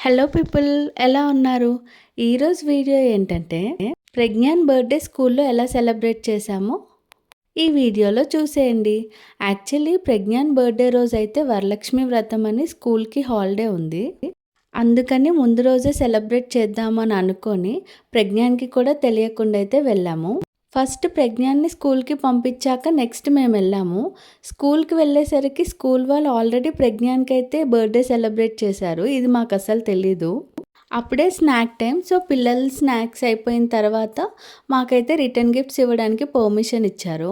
Hello people, ఎలా ఉన్నారు? ఈరోజు వీడియో ఏంటంటే ప్రజ్ఞాన్ బర్త్డే స్కూల్లో ఎలా సెలబ్రేట్ చేశామో ఈ వీడియోలో చూసేయండి. యాక్చువల్లీ ప్రజ్ఞాన్ బర్త్డే రోజు అయితే వరలక్ష్మి వ్రతం అని స్కూల్కి హాలిడే ఉంది. అందుకని ముందు రోజే సెలబ్రేట్ చేద్దామని అనుకొని ప్రజ్ఞాన్కి కూడా తెలియకుండా అయితే వెళ్ళాము. ఫస్ట్ ప్రజ్ఞాన్ని స్కూల్కి పంపించాక నెక్స్ట్ మేము వెళ్ళాము. స్కూల్కి వెళ్ళేసరికి స్కూల్ వాళ్ళు ఆల్రెడీ ప్రజ్ఞాన్కి అయితే బర్త్డే సెలబ్రేట్ చేశారు. ఇది మాకు అసలు తెలీదు. అప్పుడే స్నాక్ టైం. సో పిల్లలు స్నాక్స్ అయిపోయిన తర్వాత మాకైతే రిటర్న్ గిఫ్ట్స్ ఇవ్వడానికి పర్మిషన్ ఇచ్చారు.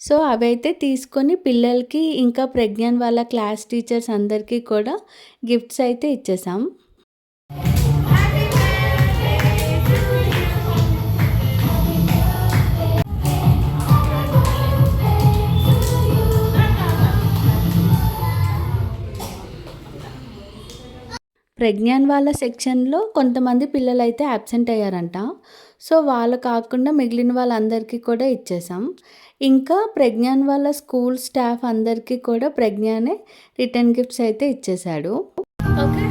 సో అవైతే తీసుకొని పిల్లలకి ఇంకా ప్రజ్ఞాన్ వాళ్ళ క్లాస్ టీచర్స్ అందరికీ కూడా గిఫ్ట్స్ అయితే ఇచ్చేసాం. ప్రజ్ఞాన్ వాళ్ళ సెక్షన్లో కొంతమంది పిల్లలైతే అబ్సెంట్ అయ్యారంట. సో వాళ్ళు కాకుండా మిగిలిన వాళ్ళందరికీ కూడా ఇచ్చేసాం. ఇంకా ప్రజ్ఞాన్ వాళ్ళ స్కూల్ స్టాఫ్ అందరికీ కూడా ప్రజ్ఞానే రిటర్న్ గిఫ్ట్స్ అయితే ఇచ్చేశాడు. ఓకే.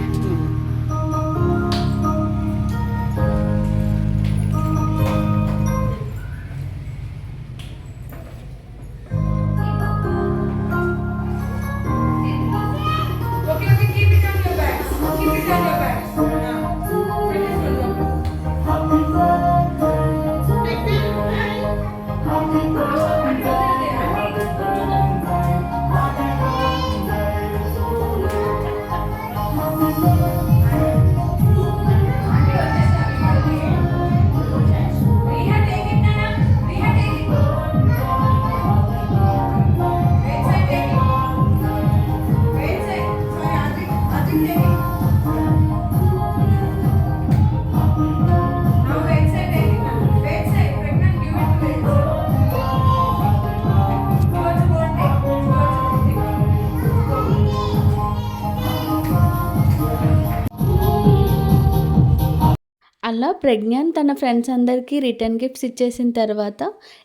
అలా ప్రజ్ఞాన్ తన ఫ్రెండ్స్ అందరికీ రిటర్న్ గిఫ్ట్స్ ఇచ్చేసిన తర్వాత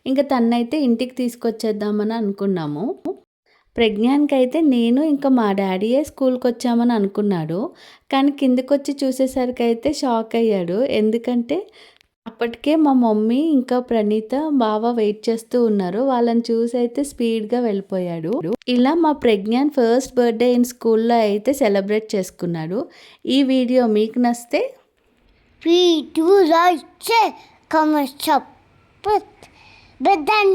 ఇంకా తన్నైతే ఇంటికి తీసుకొచ్చేద్దామని అనుకున్నాము. ప్రజ్ఞాన్కి అయితే నేను ఇంకా మా డాడీయే స్కూల్కి వచ్చామని అనుకున్నాడు. కానీ కిందకి వచ్చి చూసేసరికి అయితే షాక్ అయ్యాడు. ఎందుకంటే అప్పటికే మా మమ్మీ ఇంకా ప్రణీత బావ వెయిట్ చేస్తూ ఉన్నారు. వాళ్ళని చూసి అయితే స్పీడ్గా వెళ్ళిపోయాడు. ఇలా మా ప్రజ్ఞాన్ ఫస్ట్ బర్త్డే ఇన్ స్కూల్లో అయితే సెలబ్రేట్ చేసుకున్నాడు. ఈ వీడియో మీకు నచ్చితే Please like, share, comment, subscribe. But then,